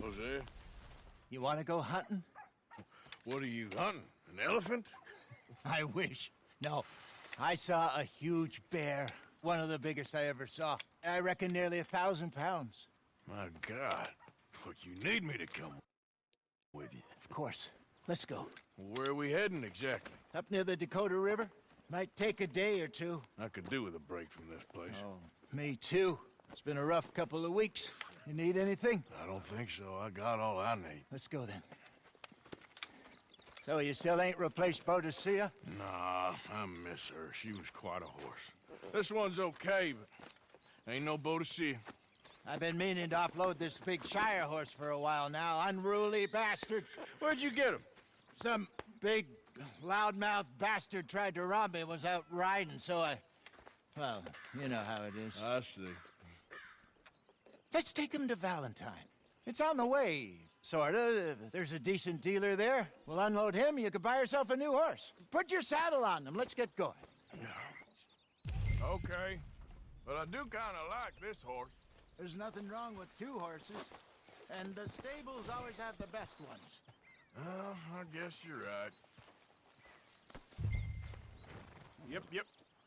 Jose, You want to go hunting? what are you hunting? An elephant? I wish. No. I saw a huge bear. One of the biggest I ever saw. I reckon nearly 1,000 pounds. My God. But you need me to come with you. Of course. Let's go. Where are we heading exactly? Up near the Dakota River. Might take a day or two. I could do with a break from this place. Oh, me too. It's been a rough couple of weeks. You need anything? I don't think so. I got all I need. Let's go then. So you still ain't replaced Boadicea? Nah, I miss her. She was quite a horse. This one's okay, but ain't no Boadicea. I've been meaning to offload this big Shire horse for a while now. Unruly bastard. Where'd you get him? Some big, loudmouth bastard tried to rob me and was out riding, so I... Well, you know how it is. I see. Let's take him to Valentine. It's on the way, sorta. There's a decent dealer there. We'll unload him, you can buy yourself a new horse. Put your saddle on them, let's get going. Okay, but I do kind of like this horse. There's nothing wrong with two horses, and the stables always have the best ones. I guess you're right. Yep.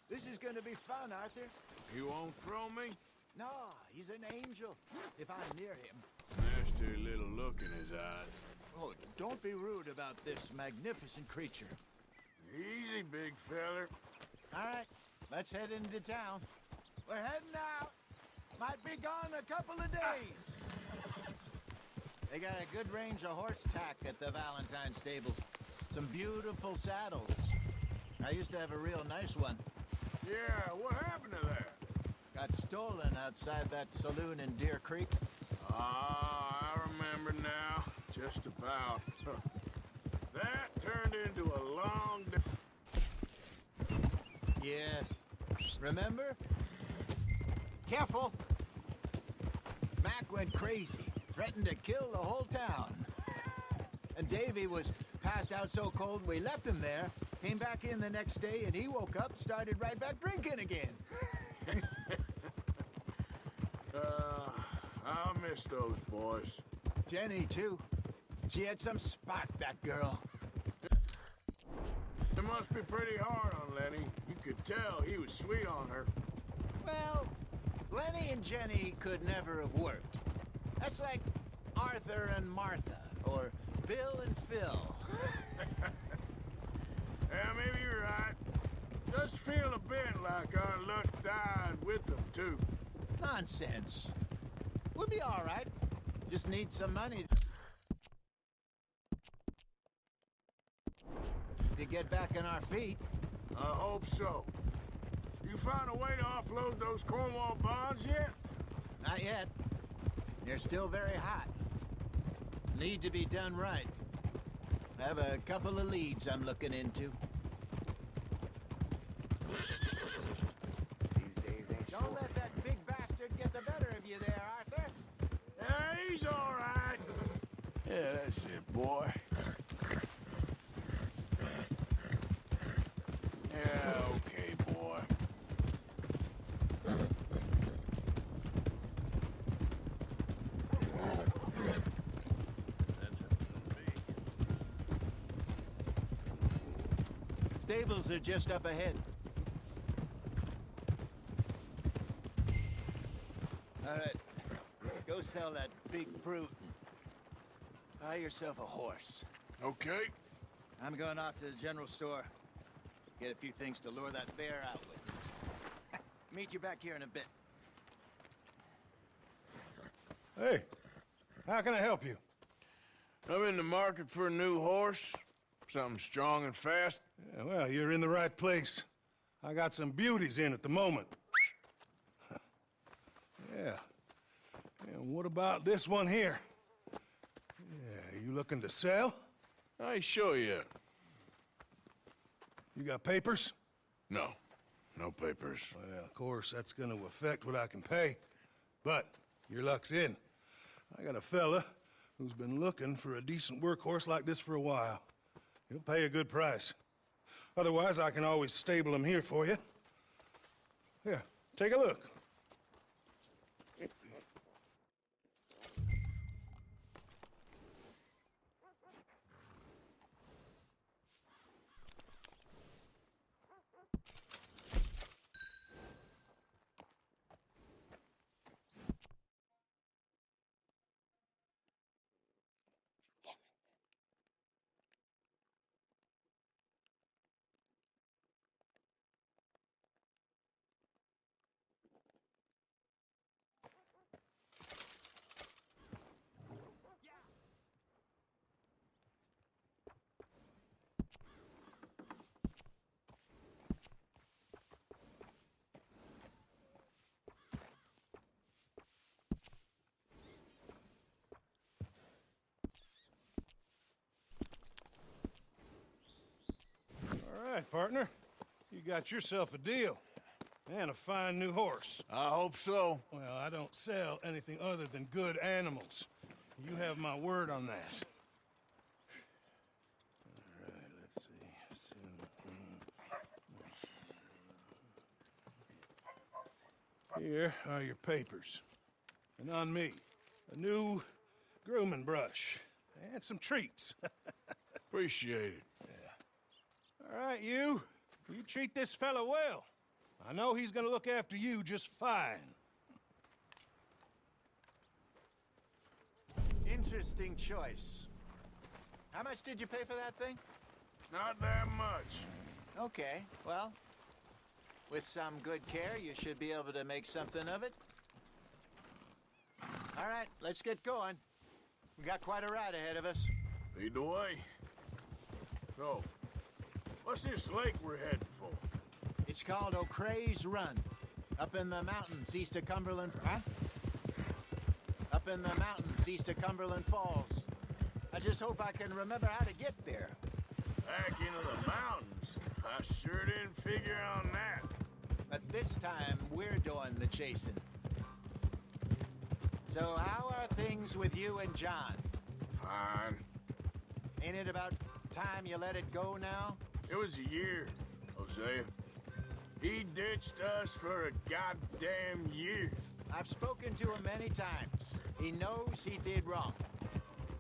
This is gonna be fun, Arthur. You won't throw me? No, he's an angel, if I'm near him. Nasty little look in his eyes. Oh, don't be rude about this magnificent creature. Easy, big feller. All right, let's head into town. We're heading out. Might be gone a couple of days. They got a good range of horse tack at the Valentine stables. Some beautiful saddles. I used to have a real nice one. Yeah, what happened to that? Got stolen outside that saloon in Deer Creek. Ah, I remember now. Just about. That turned into a long day. Yes. Remember? Careful! Mac went crazy. Threatened to kill the whole town. And Davy was passed out so cold we left him there. Came back in the next day and he woke up, started right back drinking again. I miss those boys. Jenny, too. She had some spark, that girl. It must be pretty hard on Lenny. You could tell he was sweet on her. Well, Lenny and Jenny could never have worked. That's like Arthur and Martha, or Bill and Phil. Yeah, maybe you're right. Just feel a bit like our luck died with them, too. Nonsense. We'll be all right. Just need some money to get back on our feet. I hope so. You found a way to offload those Cornwall bonds yet? Not yet. They're still very hot. Need to be done right. I have a couple of leads I'm looking into. These days ain't Don't let that big bastard get the better of you there, Arthur. Yeah, he's all right. Yeah, that's it, boy. Yeah, okay, boy. Stables are just up ahead. All right, go sell that big brute. Buy yourself a horse. Okay. I'm going off to the general store. Get a few things to lure that bear out with. Meet you back here in a bit. Hey, how can I help you? I'm in the market for a new horse. Something strong and fast. Yeah, well, you're in the right place. I got some beauties in at the moment. Yeah. And what about this one here? Yeah, you looking to sell? I ain't sure yet. You got papers? No. No papers. Well, of course, that's gonna affect what I can pay. But your luck's in. I got a fella who's been looking for a decent workhorse like this for a while. He'll pay a good price. Otherwise, I can always stable him here for you. Here, take a look. right, partner. You got yourself a deal. And a fine new horse. I hope so. Well, I don't sell anything other than good animals. You have my word on that. All right, let's see. Here are your papers. And on me, a new grooming brush. And some treats. Appreciate it. All right, you treat this fella well. I know he's gonna look after you just fine. Interesting choice. How much did you pay for that thing? Not that much. Okay, well, with some good care, you should be able to make something of it. All right, let's get going. We got quite a ride ahead of us. Lead the way. So, what's this lake we're heading for? It's called O'Creagh's Run. Up in the mountains east of Cumberland... Huh? Up in the mountains east of Cumberland Falls. I just hope I can remember how to get there. Back into the mountains? I sure didn't figure on that. But this time, we're doing the chasing. So how are things with you and John? Fine. Ain't it about time you let it go now? It was a year, Hosea. He ditched us for a goddamn year. I've spoken to him many times. He knows he did wrong.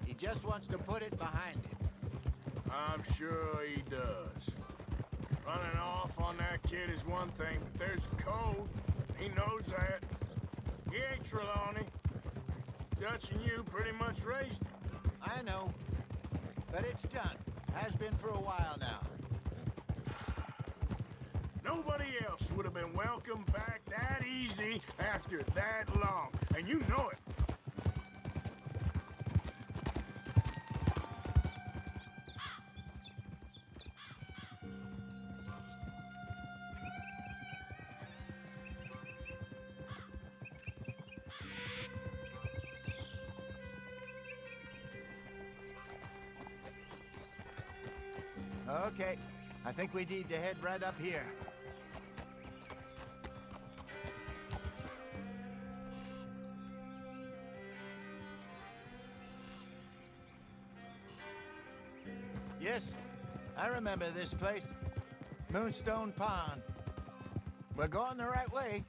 He just wants to put it behind him. I'm sure he does. Running off on that kid is one thing, but there's a code. He knows that. He ain't Trelawney. Dutch and you pretty much raised him. I know. But it's done. Has been for a while now. Nobody else would have been welcomed back that easy after that long, and you know it. Okay. I think we need to head right up here. Yes, I remember this place. Moonstone Pond. We're going the right way.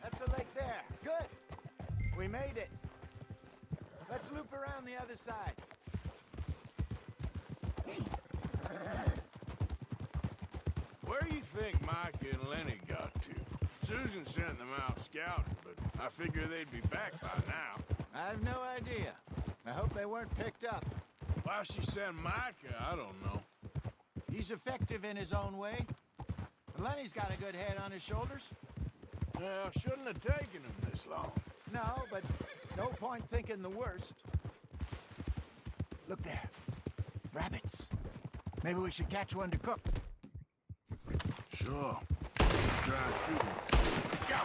That's the lake there. Good. We made it. Let's loop around the other side. Where do you think Mike and Lenny got to? Susan sent them out scouting, but I figure they'd be back by now. I've no idea. I hope they weren't picked up. Why she sent Micah, I don't know. He's effective in his own way. Lenny's got a good head on his shoulders. Well, shouldn't have taken him this long. No, but no point thinking the worst. Look there. Rabbits. Maybe we should catch one to cook. Sure. Try and shoot him. Go!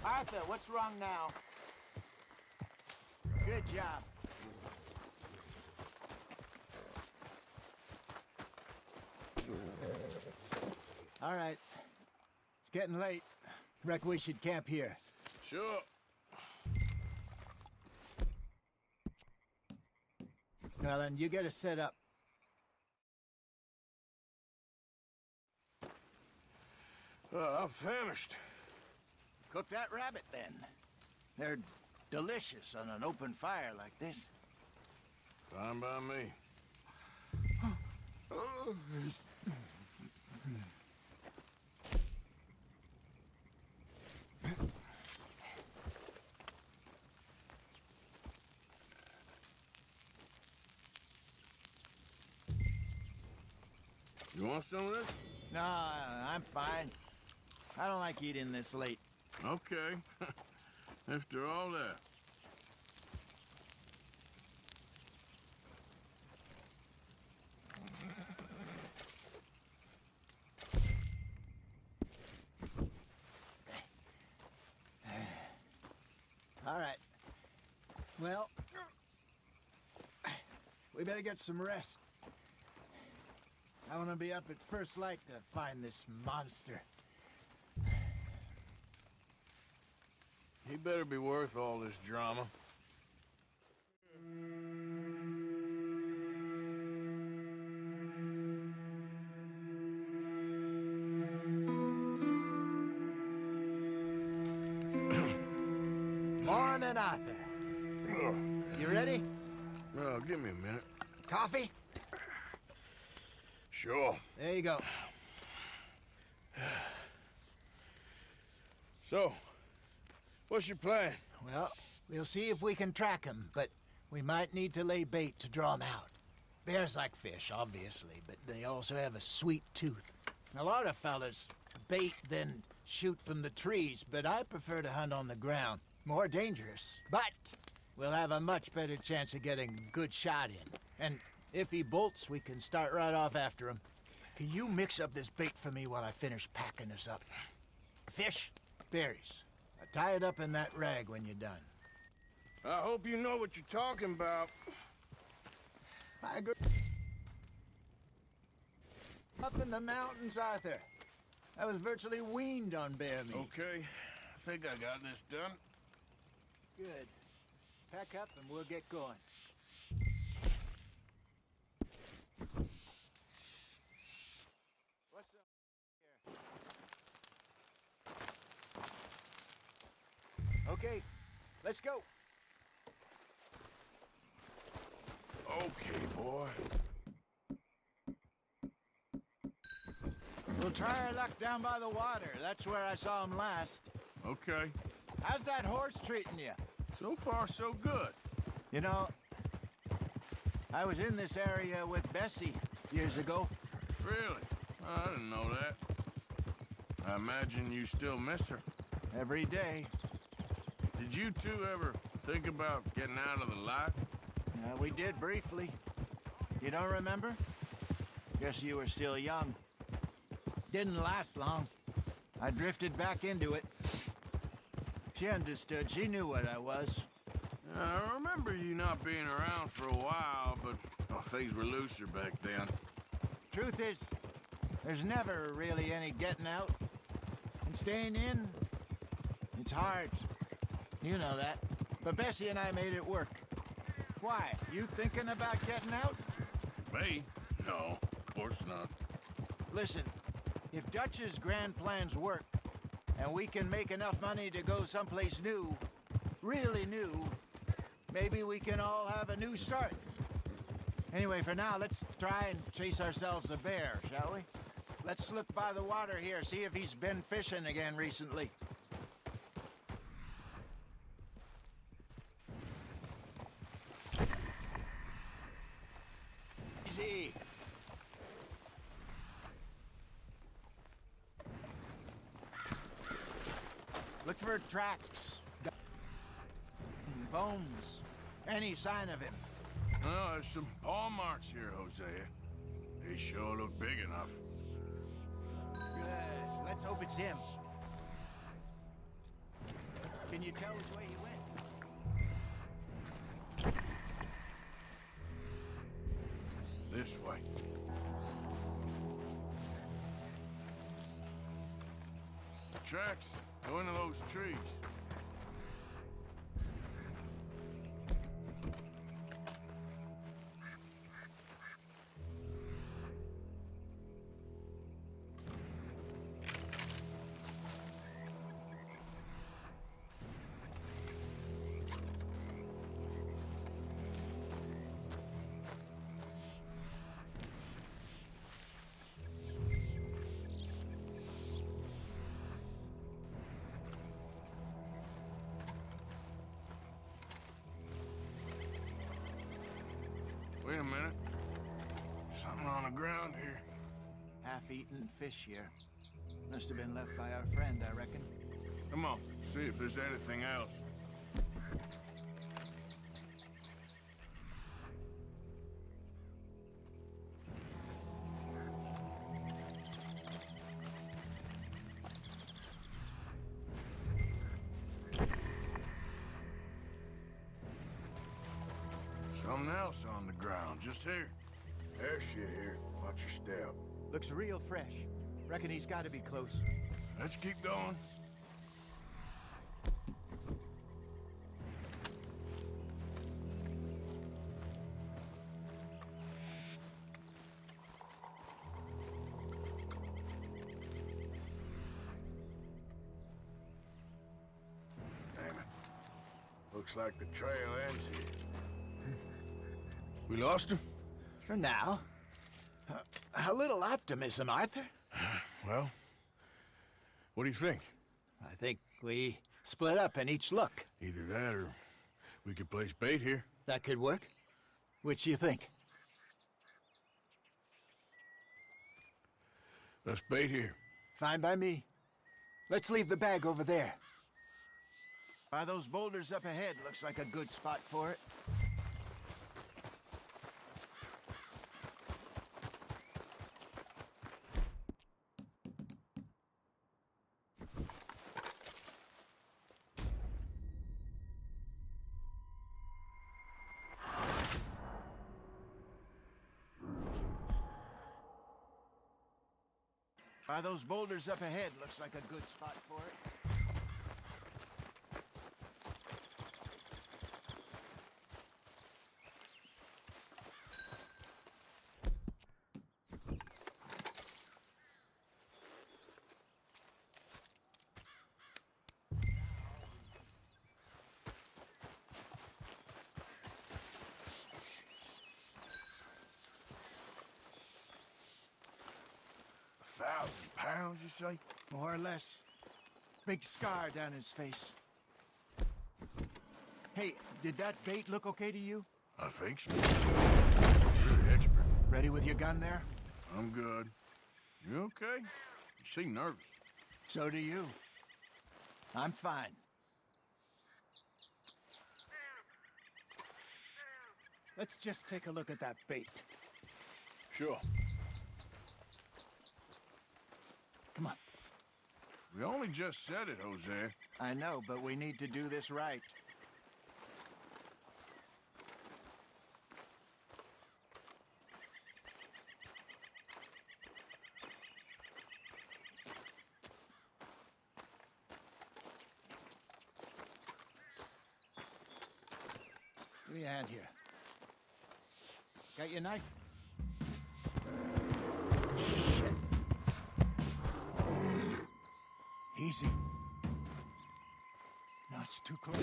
Arthur, what's wrong now? Good job. All right. It's getting late. Reckon we should camp here. Sure. Well, then you get us set up. I'm famished. Cook that rabbit, then. They're delicious on an open fire like this. Fine by me. You want some of this? No, I'm fine. I don't like eating this late. Okay. After all that. All right. Well, we better get some rest. I want to be up at first light to find this monster. He better be worth all this drama. Morning, Arthur. You ready? Well, give me a minute. Coffee? Sure. There you go. So, what's your plan? Well, we'll see if we can track him, but we might need to lay bait to draw him out. Bears like fish, obviously, but they also have a sweet tooth. A lot of fellas bait, then shoot from the trees, but I prefer to hunt on the ground. More dangerous, but we'll have a much better chance of getting a good shot in. And if he bolts, we can start right off after him. Can you mix up this bait for me while I finish packing this up? Fish, berries. Tie it up in that rag when you're done. I hope you know what you're talking about. I agree. Up in the mountains, Arthur. I was virtually weaned on bear meat. Okay, I think I got this done. Good. Pack up and we'll get going. What's up here? Okay, let's go. Okay, boy. We'll try our luck down by the water. That's where I saw him last. Okay. How's that horse treating you? So far, so good. You know, I was in this area with Bessie years ago. Really? I didn't know that. I imagine you still miss her. Every day. Did you two ever think about getting out of the life? We did briefly. You don't remember? Guess you were still young. Didn't last long. I drifted back into it. She understood. She knew what I was. I remember you not being around for a while, but things were looser back then. Truth is, there's never really any getting out. And staying in, it's hard. You know that. But Bessie and I made it work. Why? You thinking about getting out? Me? No, of course not. Listen, if Dutch's grand plans work, and we can make enough money to go someplace new, really new, maybe we can all have a new start. Anyway, for now, let's try and chase ourselves a bear, shall we? Let's look by the water here, see if he's been fishing again recently. Easy. Look for tracks, bones, any sign of him. Well, there's some paw marks here, Hosea. They sure look big enough. Good. Let's hope it's him. Can you tell which way he went? This way. Tracks go into those trees. Wait a minute. Something on the ground here. Half-eaten fish here. Must have been left by our friend, I reckon. Come on, see if there's anything else. else on the ground, just here. There's shit here. Watch your step. Looks real fresh. Reckon he's got to be close. Let's keep going. Damn it. Looks like the trail ends here. We lost him? For now. A little optimism, Arthur. Well, what do you think? I think we split up and each look. Either that or we could place bait here. That could work. Which do you think? Let's bait here. Fine by me. Let's leave the bag over there. By those boulders up ahead, looks like a good spot for it. By those boulders up ahead, looks like a good spot for it. £1,000, you say? More or less. Big scar down his face. Hey, did that bait look okay to you? I think so. You're the expert. Ready with your gun there? I'm good. You okay? You seem nervous. So do you. I'm fine. Let's just take a look at that bait. Sure. Come on. We only just said it, Jose. I know, but we need to do this right. Give me a hand here. Got your knife? Shit. Easy. No, it's too close.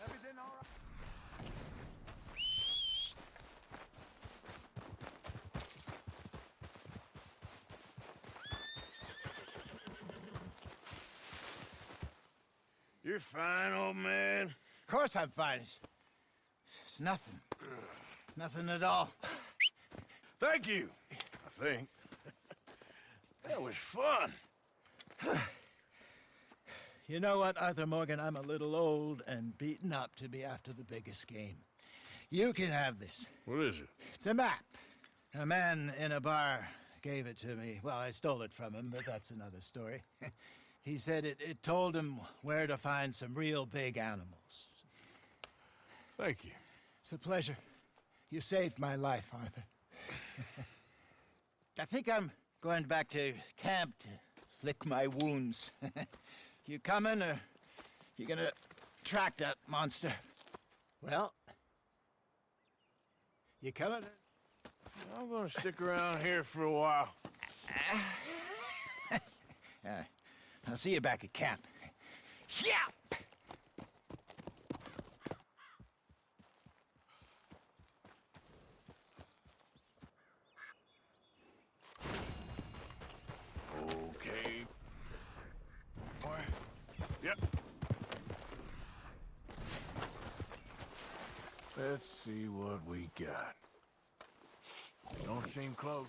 Everything all right? You're fine, old man. Of course I'm fine. It's nothing. Nothing at all. Thank you, I think. That was fun. You know what, Arthur Morgan? I'm a little old and beaten up to be after the biggest game. You can have this. What is it? It's a map. A man in a bar gave it to me. Well, I stole it from him, but that's another story. He said it told him where to find some real big animals. Thank you. It's a pleasure. You saved my life, Arthur. I think I'm going back to camp to lick my wounds. You coming, or you gonna track that monster? Well, you coming? I'm gonna stick around here for a while. I'll see you back at camp. Yeah! Okay. Yep. Let's see what we got. Don't seem close.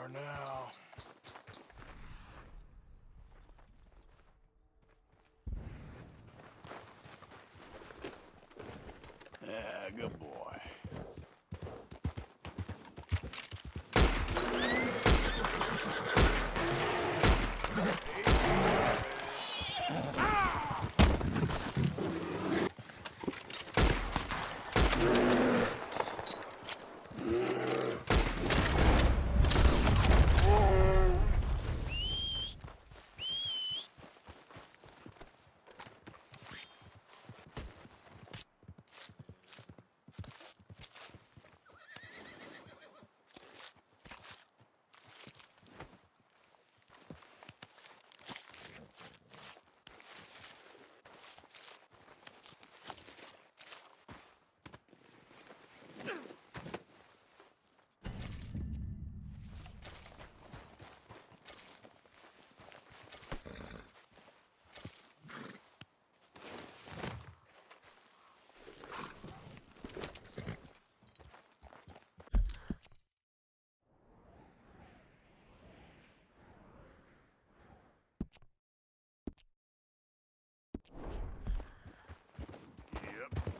for now. Yeah, good boy. Yep.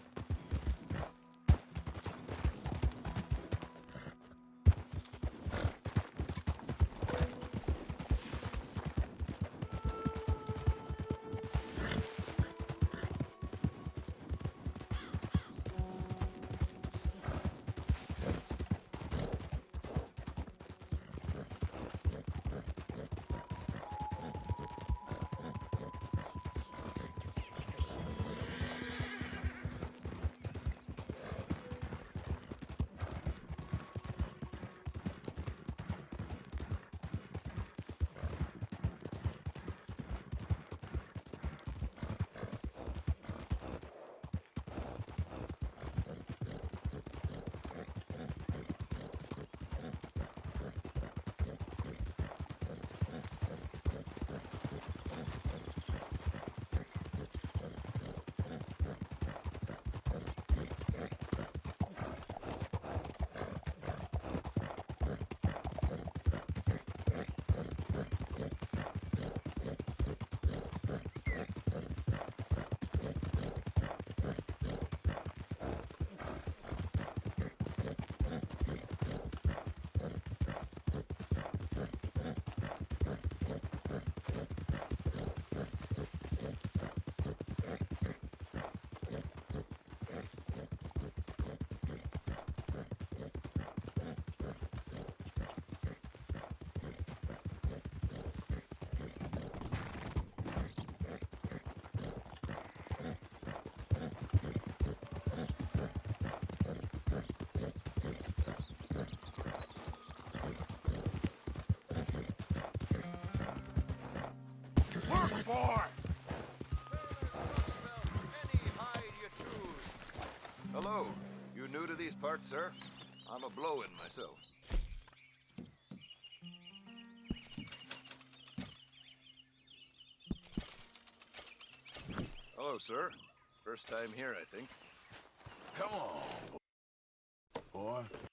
Work, boy! Hello. You new to these parts, sir? I'm a blow-in myself. Hello, sir. First time here, I think. Come on, boy.